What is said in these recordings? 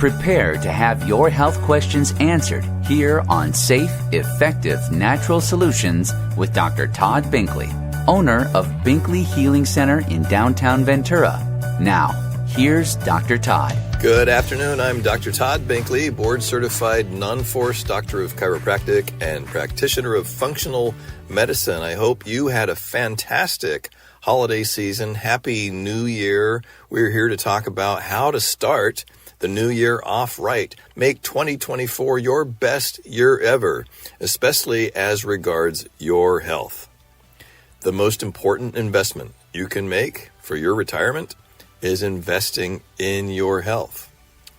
Prepare to have your health questions answered here on Safe, Effective Natural Solutions with Dr. Todd Binkley, owner of Binkley Healing Center in downtown Ventura. Now, here's Dr. Todd. Good afternoon. I'm Dr. Todd Binkley, board-certified non-forced doctor of chiropractic and practitioner of functional medicine. I hope you had a fantastic holiday season. Happy New Year. We're here to talk about how to start the new year off right. Make 2024 your best year ever, especially as regards your health. The most important investment you can make for your retirement is investing in your health.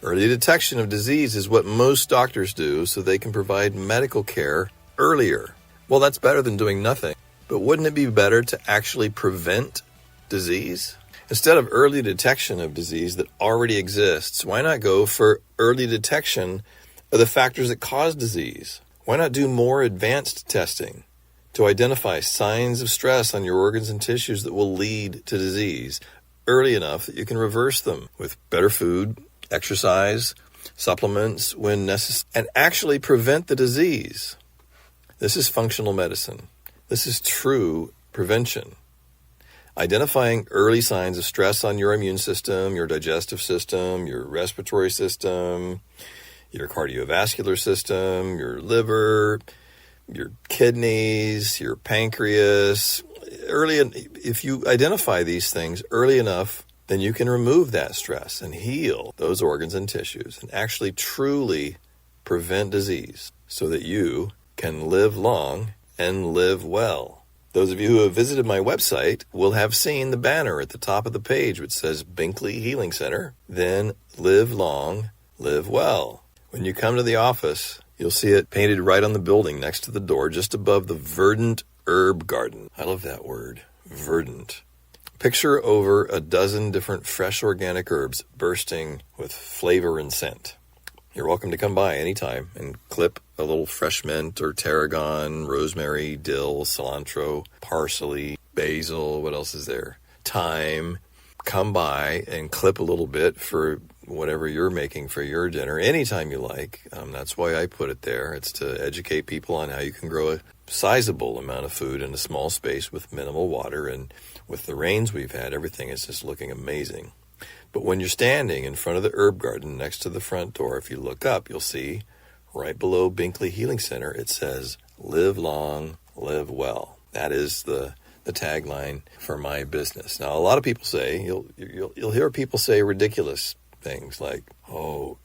Early detection of disease is what most doctors do so they can provide medical care earlier. Well, that's better than doing nothing. But wouldn't it be better to actually prevent disease? Instead of early detection of disease that already exists, why not go for early detection of the factors that cause disease? Why not do more advanced testing to identify signs of stress on your organs and tissues that will lead to disease early enough that you can reverse them with better food, exercise, supplements when necessary, and actually prevent the disease? This is functional medicine. This is true prevention. Identifying early signs of stress on your immune system, your digestive system, your respiratory system, your cardiovascular system, your liver, your kidneys, your pancreas. If you identify these things early enough, then you can remove that stress and heal those organs and tissues and actually truly prevent disease so that you can live long and live well. Those of you who have visited my website will have seen the banner at the top of the page which says Binkley Healing Center, then live long, live well. When you come to the office, you'll see it painted right on the building next to the door, just above the verdant herb garden. I love that word, verdant. Picture over a dozen different fresh organic herbs bursting with flavor and scent. You're welcome to come by anytime and clip a little fresh mint or tarragon, rosemary, dill, cilantro, parsley, basil, what else is there? Thyme. Come by and clip a little bit for whatever you're making for your dinner anytime you like. That's why I put it there. It's to educate people on how you can grow a sizable amount of food in a small space with minimal water. And with the rains we've had, everything is just looking amazing. But when you're standing in front of the herb garden next to the front door, if you look up, you'll see right below Binkley Healing Center, it says, live long, live well. That is the tagline for my business. Now, a lot of people say, you'll hear people say ridiculous things like, oh,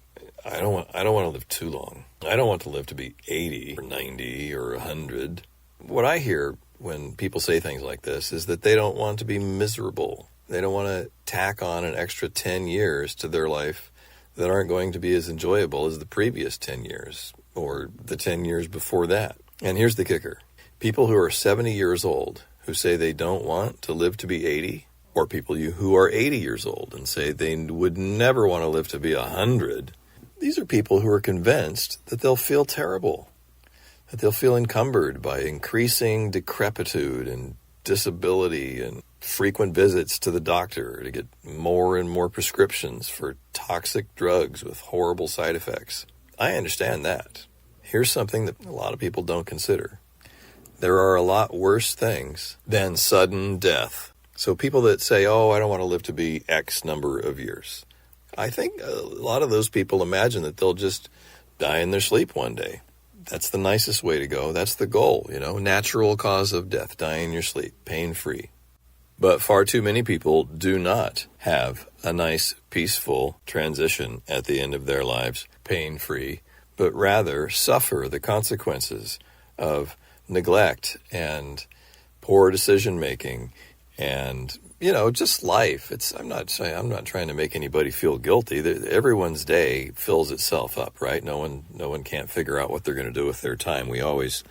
I don't want to live too long. I don't want to live to be 80 or 90 or 100. What I hear when people say things like this is that they don't want to be miserable. They don't want to tack on an extra 10 years to their life that aren't going to be as enjoyable as the previous 10 years or the 10 years before that. And here's the kicker. People who are 70 years old who say they don't want to live to be 80, or people who are 80 years old and say they would never want to live to be 100, these are people who are convinced that they'll feel terrible, that they'll feel encumbered by increasing decrepitude and disability and frequent visits to the doctor to get more and more prescriptions for toxic drugs with horrible side effects. I understand that. Here's something that a lot of people don't consider. There are a lot worse things than sudden death. So people that say, oh, I don't want to live to be X number of years. I think a lot of those people imagine that they'll just die in their sleep one day. That's the nicest way to go. That's the goal, natural cause of death, die in your sleep, pain-free. But far too many people do not have a nice, peaceful transition at the end of their lives, pain-free, but rather suffer the consequences of neglect and poor decision-making and, just life. I'm not trying to make anybody feel guilty. Everyone's day fills itself up, right? No one can't figure out what they're going to do with their time. We always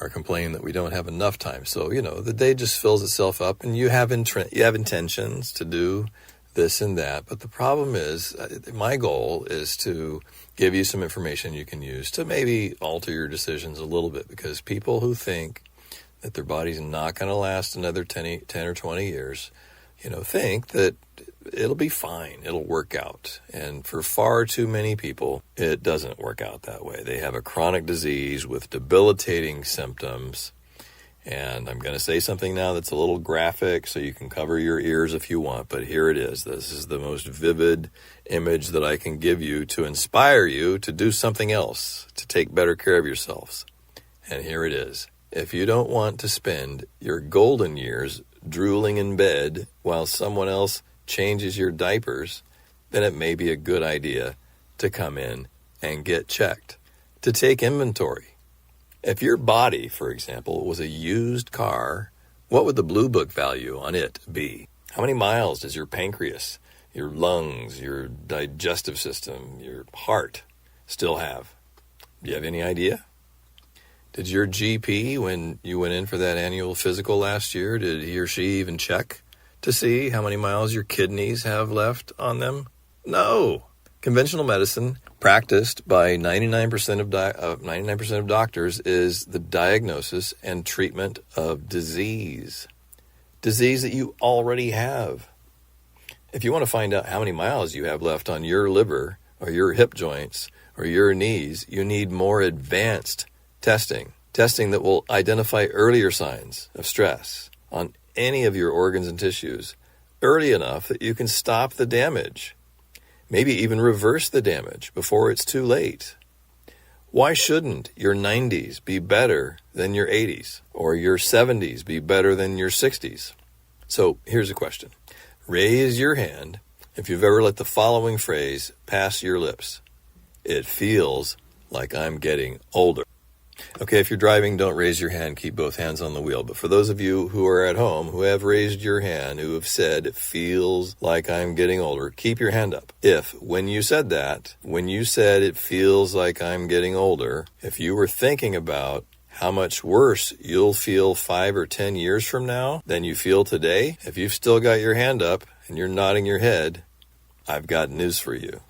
are complaining that we don't have enough time. So, the day just fills itself up and you have intentions to do this and that. But the problem is, my goal is to give you some information you can use to maybe alter your decisions a little bit, because people who think that their body's not going to last another 10 or 20 years, think that it'll be fine. It'll work out. And for far too many people, it doesn't work out that way. They have a chronic disease with debilitating symptoms. And I'm going to say something now that's a little graphic, so you can cover your ears if you want, but here it is. This is the most vivid image that I can give you to inspire you to do something else, to take better care of yourselves. And here it is. If you don't want to spend your golden years drooling in bed while someone else changes your diapers, then it may be a good idea to come in and get checked, to take inventory. If your body, for example, was a used car, what would the Blue Book value on it be? How many miles does your pancreas, your lungs, your digestive system, your heart still have? Do you have any idea? Did your GP, when you went in for that annual physical last year, did he or she even check to see how many miles your kidneys have left on them? No. Conventional medicine, practiced by 99% of doctors, is the diagnosis and treatment of disease. Disease that you already have. If you want to find out how many miles you have left on your liver or your hip joints or your knees, you need more advanced testing that will identify earlier signs of stress on any of your organs and tissues early enough that you can stop the damage. Maybe even reverse the damage before it's too late. Why shouldn't your 90s be better than your 80s, or your 70s be better than your 60s? So here's a question. Raise your hand if you've ever let the following phrase pass your lips. It feels like I'm getting older. Okay, if you're driving, don't raise your hand. Keep both hands on the wheel. But for those of you who are at home, who have raised your hand, who have said, it feels like I'm getting older, keep your hand up. If, when you said it feels like I'm getting older, if you were thinking about how much worse you'll feel 5 or 10 years from now than you feel today, if you've still got your hand up and you're nodding your head, I've got news for you.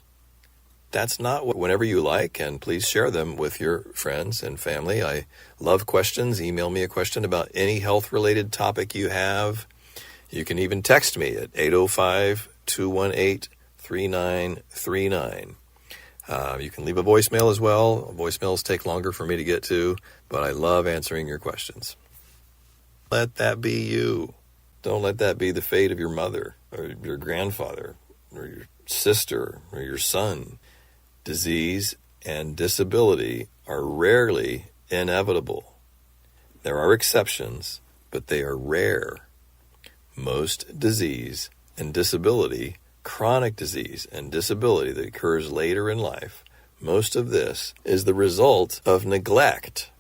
That's not whenever you like, and please share them with your friends and family. I love questions. Email me a question about any health-related topic you have. You can even text me at 805-218-3939. You can leave a voicemail as well. Voicemails take longer for me to get to, but I love answering your questions. Let that be you. Don't let that be the fate of your mother or your grandfather or your sister or your son. Disease and disability are rarely inevitable. There are exceptions, but they are rare. Most disease and disability, chronic disease and disability that occurs later in life, most of this is the result of neglect.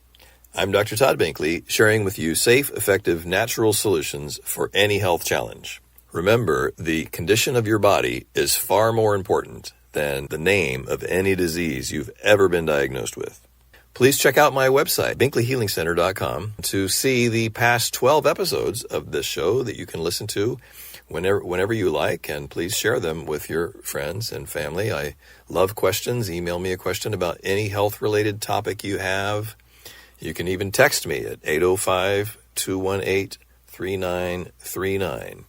I'm Dr. Todd Binkley, sharing with you safe, effective, natural solutions for any health challenge. Remember, the condition of your body is far more important than the name of any disease you've ever been diagnosed with. Please check out my website, binkleyhealingcenter.com, to see the past 12 episodes of this show that you can listen to whenever you like, and please share them with your friends and family. I love questions. Email me a question about any health-related topic you have. You can even text me at 805-218-3939.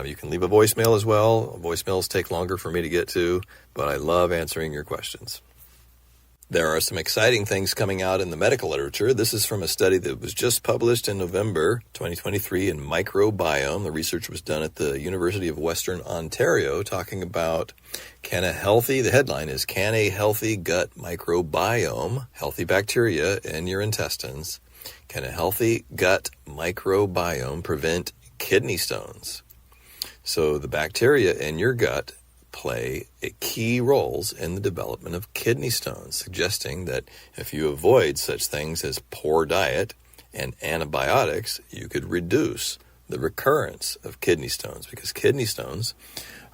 You can leave a voicemail as well. Voicemails take longer for me to get to, but I love answering your questions. There are some exciting things coming out in the medical literature. This is from a study that was just published in November 2023 in Microbiome. The research was done at the University of Western Ontario, talking about the headline is, can a healthy gut microbiome, healthy bacteria in your intestines, can a healthy gut microbiome prevent kidney stones? So the bacteria in your gut play key roles in the development of kidney stones, suggesting that if you avoid such things as poor diet and antibiotics, you could reduce the recurrence of kidney stones, because kidney stones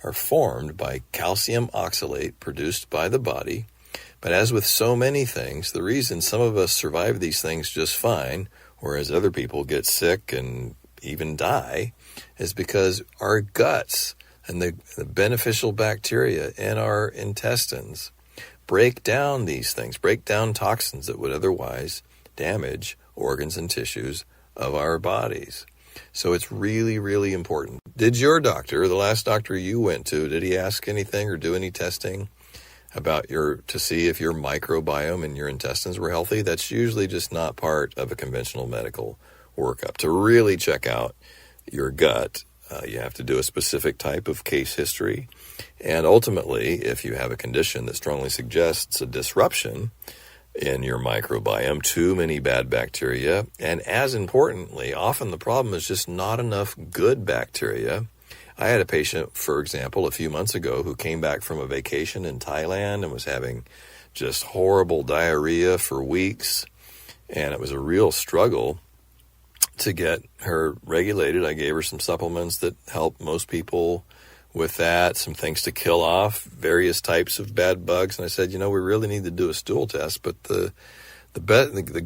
are formed by calcium oxalate produced by the body. But as with so many things, the reason some of us survive these things just fine, whereas other people get sick and even die, is because our guts and the beneficial bacteria in our intestines break down these things, break down toxins that would otherwise damage organs and tissues of our bodies. So it's really, really important. Did your doctor, the last doctor you went to, did he ask anything or do any testing about to see if your microbiome and your intestines were healthy? That's usually just not part of a conventional medical workup. To really check out your gut, you have to do a specific type of case history. And ultimately, if you have a condition that strongly suggests a disruption in your microbiome, too many bad bacteria, and as importantly, often the problem is just not enough good bacteria. I had a patient, for example, a few months ago who came back from a vacation in Thailand and was having just horrible diarrhea for weeks, and it was a real struggle to get her regulated. I gave her some supplements that help most people with that, some things to kill off various types of bad bugs. And I said, we really need to do a stool test, but the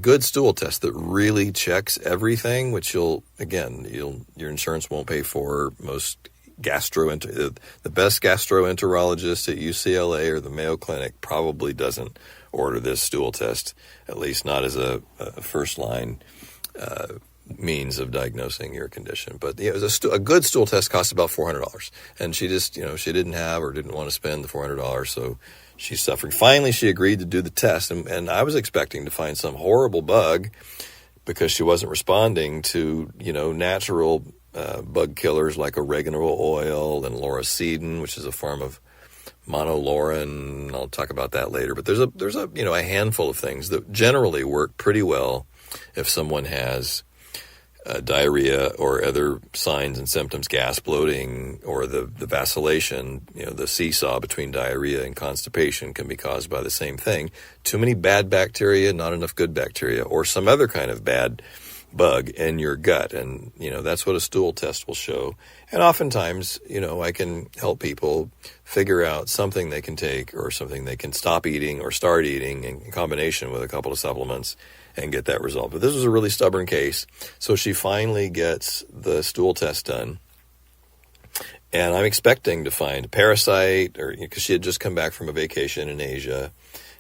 good stool test that really checks everything, which your insurance won't pay for. Most the best gastroenterologist at UCLA or the Mayo Clinic probably doesn't order this stool test, at least not as a first line means of diagnosing your condition. But a good stool test costs about $400, and she just she didn't have or didn't want to spend the $400, so she's suffering. Finally, she agreed to do the test, and I was expecting to find some horrible bug because she wasn't responding to natural bug killers like oregano oil and lauricidin, which is a form of monolaurin. I'll talk about that later. But there's a handful of things that generally work pretty well if someone has diarrhea or other signs and symptoms, gas, bloating, or the vacillation, the seesaw between diarrhea and constipation can be caused by the same thing. Too many bad bacteria, not enough good bacteria, or some other kind of bad bug in your gut. And, that's what a stool test will show. And oftentimes, I can help people figure out something they can take or something they can stop eating or start eating in combination with a couple of supplements and get that resolved. But this was a really stubborn case. So she finally gets the stool test done. And I'm expecting to find a parasite, because she had just come back from a vacation in Asia.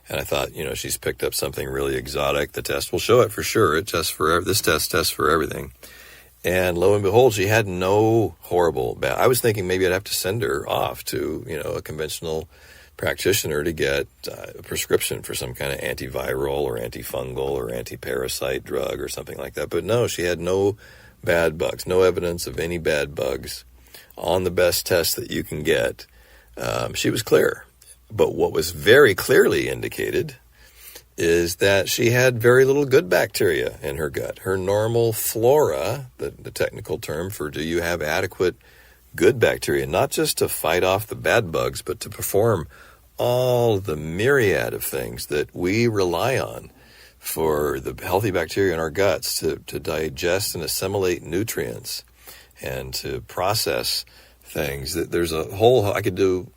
And I thought, she's picked up something really exotic. The test will show it for sure. This test tests for everything. And lo and behold, she had no horrible bad. I was thinking maybe I'd have to send her off to, a conventional practitioner to get a prescription for some kind of antiviral or antifungal or anti-parasite drug or something like that. But no, she had no bad bugs, no evidence of any bad bugs on the best test that you can get. She was clear. But what was very clearly indicated is that she had very little good bacteria in her gut. Her normal flora, the technical term for do you have adequate good bacteria, not just to fight off the bad bugs, but to perform all the myriad of things that we rely on for the healthy bacteria in our guts to digest and assimilate nutrients and to process things. There's I could do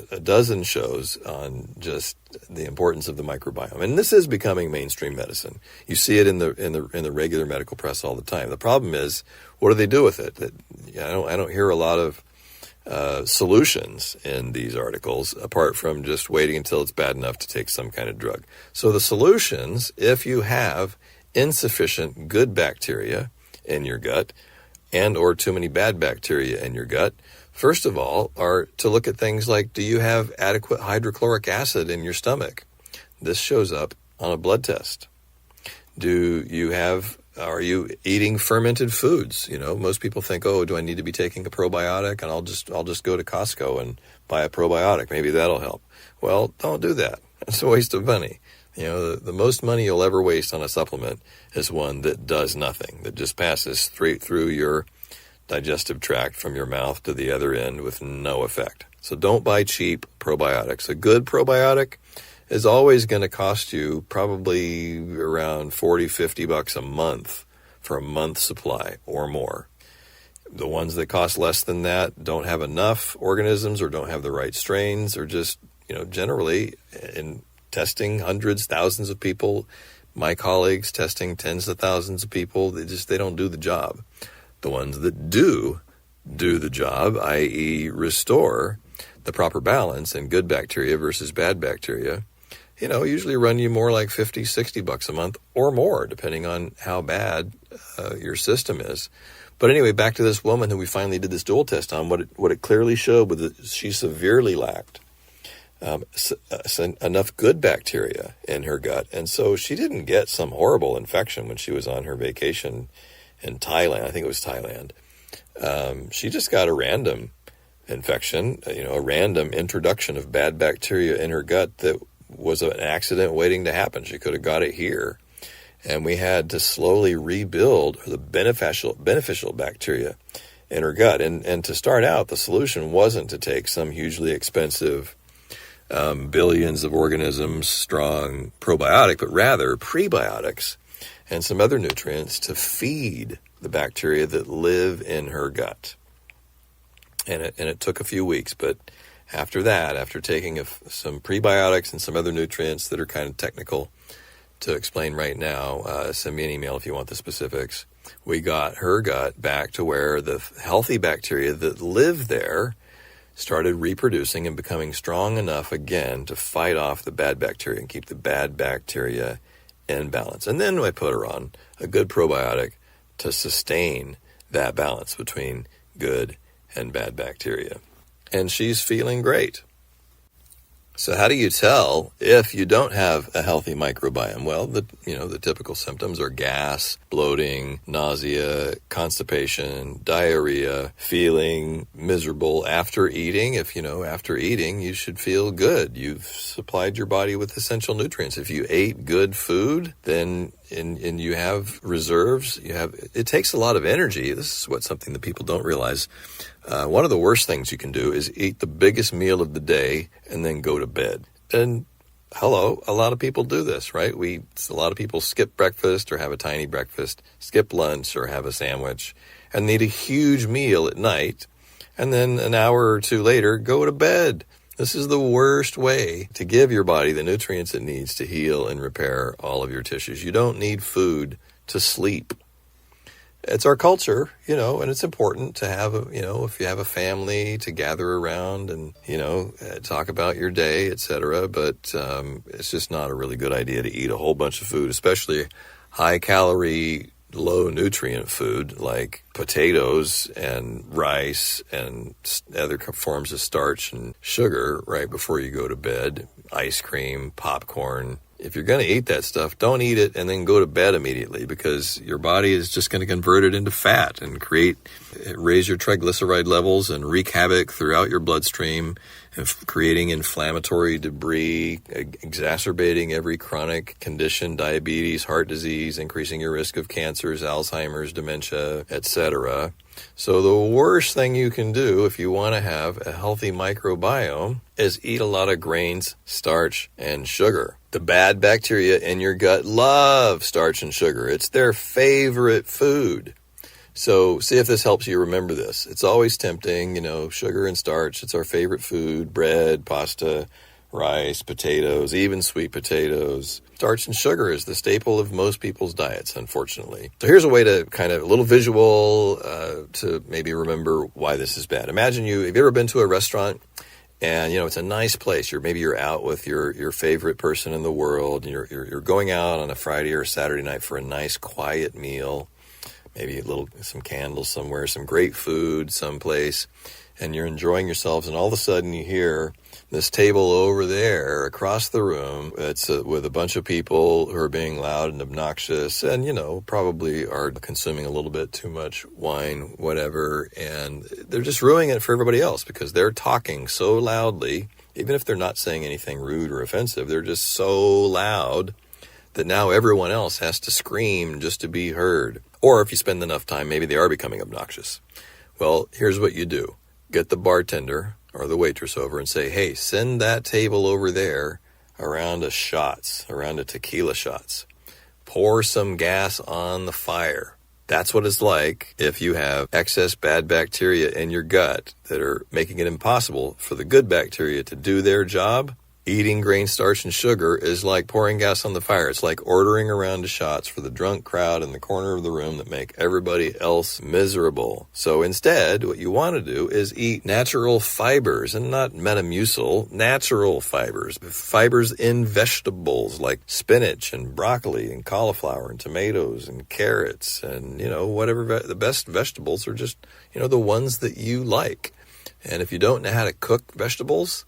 a dozen shows on just the importance of the microbiome. And this is becoming mainstream medicine. You see it in the regular medical press all the time. The problem is, what do they do with it? I don't hear a lot of solutions in these articles, apart from just waiting until it's bad enough to take some kind of drug. So the solutions, if you have insufficient good bacteria in your gut and or too many bad bacteria in your gut, first of all, are to look at things like, do you have adequate hydrochloric acid in your stomach? This shows up on a blood test. Are you eating fermented foods? Most people think, do I need to be taking a probiotic? And I'll just go to Costco and buy a probiotic. Maybe that'll help. Well, don't do that. It's a waste of money. The most money you'll ever waste on a supplement is one that does nothing, that just passes straight through your digestive tract from your mouth to the other end with no effect. So don't buy cheap probiotics. A good probiotic is always going to cost you probably around $40-50 a month for a month's supply or more. The ones that cost less than that don't have enough organisms or don't have the right strains, or just, generally in testing hundreds, thousands of people, my colleagues testing tens of thousands of people, they don't do the job. The ones that do the job, i.e. restore the proper balance in good bacteria versus bad bacteria, usually run you more like $50-60 a month or more, depending on how bad your system is. But anyway, back to this woman who we finally did this dual test on. What it clearly showed was that she severely lacked enough good bacteria in her gut. And so she didn't get some horrible infection when she was on her vacation in Thailand. I think it was Thailand. She just got a random infection, a random introduction of bad bacteria in her gut that was an accident waiting to happen. She could have got it here. And we had to slowly rebuild the beneficial bacteria in her gut. And to start out, the solution wasn't to take some hugely expensive, billions of organisms strong probiotic, but rather prebiotics and some other nutrients to feed the bacteria that live in her gut. And it took a few weeks, but after that, after taking some prebiotics and some other nutrients that are kind of technical to explain right now, send me an email if you want the specifics. We got her gut back to where the healthy bacteria that live there started reproducing and becoming strong enough again to fight off the bad bacteria and keep the bad bacteria in balance. And then I put her on a good probiotic to sustain that balance between good and bad bacteria. And she's feeling great. So how do you tell if you don't have a healthy microbiome? Well, the typical symptoms are gas, bloating, nausea, constipation, diarrhea, feeling miserable after eating. If after eating, you should feel good. You've supplied your body with essential nutrients. If you ate good food, then and you have reserves, it takes a lot of energy. This is something that people don't realize. One of the worst things you can do is eat the biggest meal of the day and then go to bed. And a lot of people do this, right? A lot of people skip breakfast or have a tiny breakfast, skip lunch or have a sandwich, and eat a huge meal at night, and then an hour or two later go to bed. This is the worst way to give your body the nutrients it needs to heal and repair all of your tissues. You don't need food to sleep. It's our culture, and it's important to have, if you have a family, to gather around and, talk about your day, etc. But it's just not a really good idea to eat a whole bunch of food, especially high-calorie, low-nutrient food like potatoes and rice and other forms of starch and sugar right before you go to bed, ice cream, popcorn. If you're going to eat that stuff, don't eat it and then go to bed immediately, because your body is just going to convert it into fat and raise your triglyceride levels and wreak havoc throughout your bloodstream, creating inflammatory debris, exacerbating every chronic condition, diabetes, heart disease, increasing your risk of cancers, Alzheimer's, dementia, etc. So the worst thing you can do if you want to have a healthy microbiome is eat a lot of grains, starch, and sugar. The bad bacteria in your gut love starch and sugar. It's their favorite food. So see if this helps you remember this. It's always tempting, sugar and starch. It's our favorite food: bread, pasta, rice, potatoes, even sweet potatoes. Starch and sugar is the staple of most people's diets, unfortunately. So here's a way to a little visual to maybe remember why this is bad. Imagine have you ever been to a restaurant and, it's a nice place. You're out with your favorite person in the world. You're going out on a Friday or a Saturday night for a nice quiet meal, maybe some candles somewhere, some great food someplace, and you're enjoying yourselves, and all of a sudden you hear this table over there across the room. It's with a bunch of people who are being loud and obnoxious and, probably are consuming a little bit too much wine, whatever, and they're just ruining it for everybody else because they're talking so loudly. Even if they're not saying anything rude or offensive, they're just so loud that now everyone else has to scream just to be heard. Or if you spend enough time, maybe they are becoming obnoxious. Well, here's what you do. Get the bartender or the waitress over and say, hey, send that table over there a round of shots, a round of tequila shots. Pour some gas on the fire. That's what it's like if you have excess bad bacteria in your gut that are making it impossible for the good bacteria to do their job. Eating grain, starch, and sugar is like pouring gas on the fire. It's like ordering a round of shots for the drunk crowd in the corner of the room that make everybody else miserable. So instead, what you want to do is eat natural fibers, and not Metamucil, natural fibers. Fibers in vegetables like spinach and broccoli and cauliflower and tomatoes and carrots and, whatever. The best vegetables are just, the ones that you like. And if you don't know how to cook vegetables,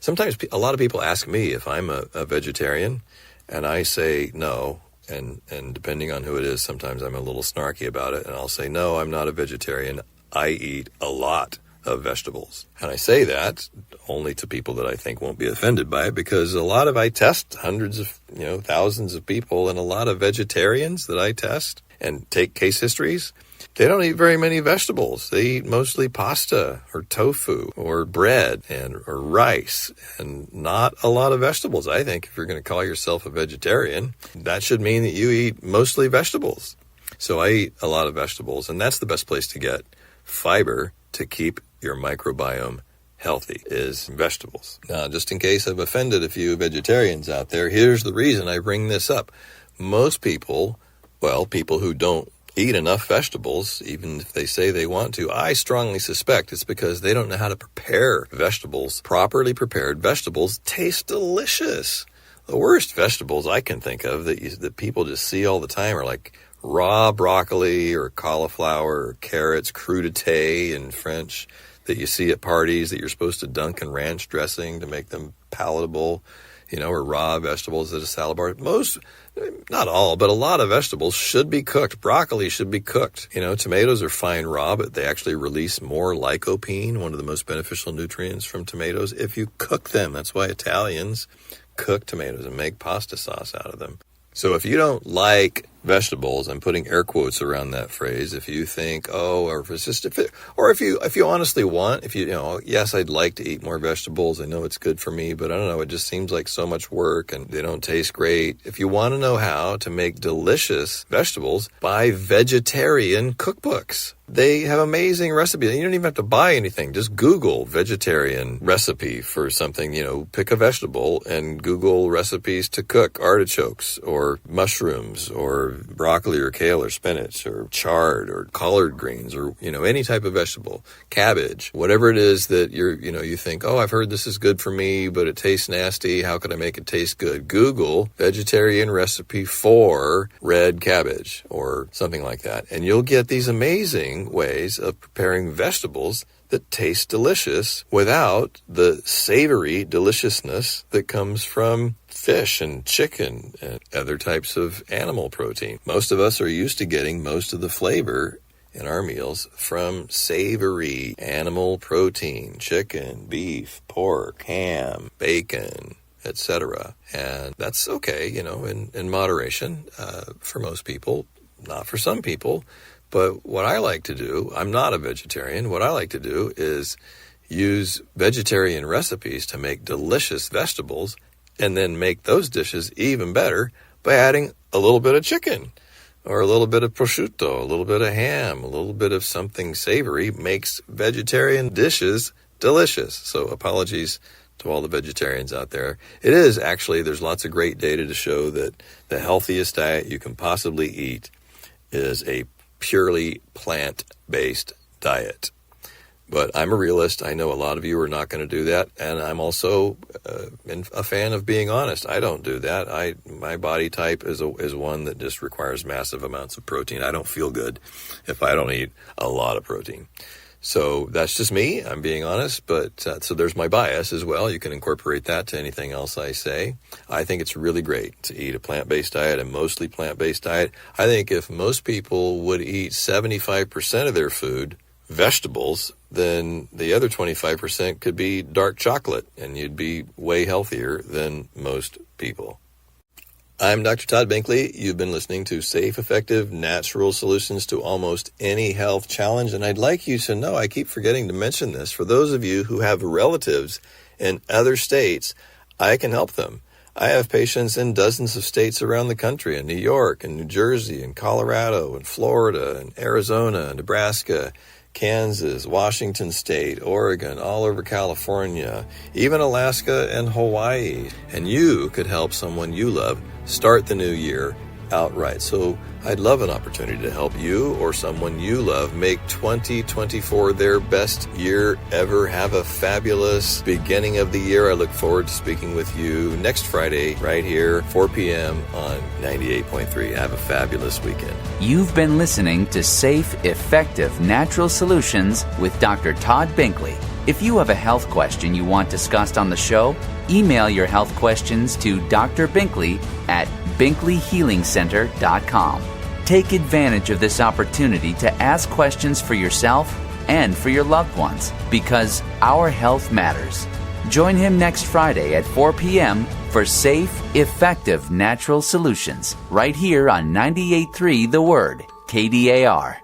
sometimes a lot of people ask me if I'm a vegetarian, and I say no, and depending on who it is, sometimes I'm a little snarky about it, and I'll say, no, I'm not a vegetarian. I eat a lot of vegetables. And I say that only to people that I think won't be offended by it, because I test hundreds of, thousands of people, and a lot of vegetarians that I test and take case histories, they don't eat very many vegetables. They eat mostly pasta or tofu or bread or rice, and not a lot of vegetables. I think if you're going to call yourself a vegetarian, that should mean that you eat mostly vegetables. So I eat a lot of vegetables, and that's the best place to get fiber to keep your microbiome healthy, is vegetables. Now, just in case I've offended a few vegetarians out there, here's the reason I bring this up. Most people who don't eat enough vegetables, even if they say they want to, I strongly suspect it's because they don't know how to prepare vegetables. Properly prepared vegetables taste delicious. The worst vegetables I can think of that people just see all the time are like raw broccoli or cauliflower or carrots, crudité in French, that you see at parties that you're supposed to dunk in ranch dressing to make them palatable, or raw vegetables at a salad bar. Most, not all, but a lot of vegetables should be cooked. Broccoli should be cooked. Tomatoes are fine raw, but they actually release more lycopene, one of the most beneficial nutrients from tomatoes, if you cook them. That's why Italians cook tomatoes and make pasta sauce out of them. So if you don't like vegetables, I'm putting air quotes around that phrase, if you think, if you honestly want, yes, I'd like to eat more vegetables. I know it's good for me, but I don't know, it just seems like so much work and they don't taste great. If you want to know how to make delicious vegetables, buy vegetarian cookbooks. They have amazing recipes. You don't even have to buy anything. Just Google vegetarian recipe for something, pick a vegetable and Google recipes to cook artichokes or mushrooms or broccoli or kale or spinach or chard or collard greens or, any type of vegetable, cabbage, whatever it is that you think, I've heard this is good for me, but it tastes nasty. How could I make it taste good? Google vegetarian recipe for red cabbage or something like that. And you'll get these amazing ways of preparing vegetables that taste delicious without the savory deliciousness that comes from fish and chicken and other types of animal protein. Most of us are used to getting most of the flavor in our meals from savory animal protein, chicken, beef, pork, ham, bacon, etc. And that's okay, in moderation for most people, not for some people. But what I like to do, I'm not a vegetarian, what I like to do is use vegetarian recipes to make delicious vegetables and then make those dishes even better by adding a little bit of chicken or a little bit of prosciutto, a little bit of ham, a little bit of something savory makes vegetarian dishes delicious. So apologies to all the vegetarians out there. It is actually, there's lots of great data to show that the healthiest diet you can possibly eat is a purely plant-based diet. But I'm a realist. I know a lot of you are not going to do that. And I'm also a fan of being honest. I don't do that. My body type is one that just requires massive amounts of protein. I don't feel good if I don't eat a lot of protein. So that's just me. I'm being honest. But so there's my bias as well. You can incorporate that to anything else I say. I think it's really great to eat a plant-based diet, a mostly plant-based diet. I think if most people would eat 75% of their food vegetables, then the other 25% could be dark chocolate, and you'd be way healthier than most people. I'm Dr. Todd Binkley. You've been listening to Safe, Effective, Natural Solutions to Almost Any Health Challenge. And I'd like you to know, I keep forgetting to mention this, for those of you who have relatives in other states, I can help them. I have patients in dozens of states around the country, in New York and New Jersey and Colorado and Florida and Arizona and Nebraska, Kansas, Washington State, Oregon, all over California, even Alaska and Hawaii. And you could help someone you love start the new year outright. So I'd love an opportunity to help you or someone you love make 2024 their best year ever. Have a fabulous beginning of the year. I look forward to speaking with you next Friday right here, 4 p.m. on 98.3. Have a fabulous weekend. You've been listening to Safe, Effective Natural Solutions with Dr. Todd Binkley. If you have a health question you want discussed on the show, email your health questions to Dr. Binkley at BinkleyHealingCenter.com. Take advantage of this opportunity to ask questions for yourself and for your loved ones, because our health matters. Join him next Friday at 4 p.m. for Safe, Effective Natural Solutions, right here on 98.3 The Word, KDAR.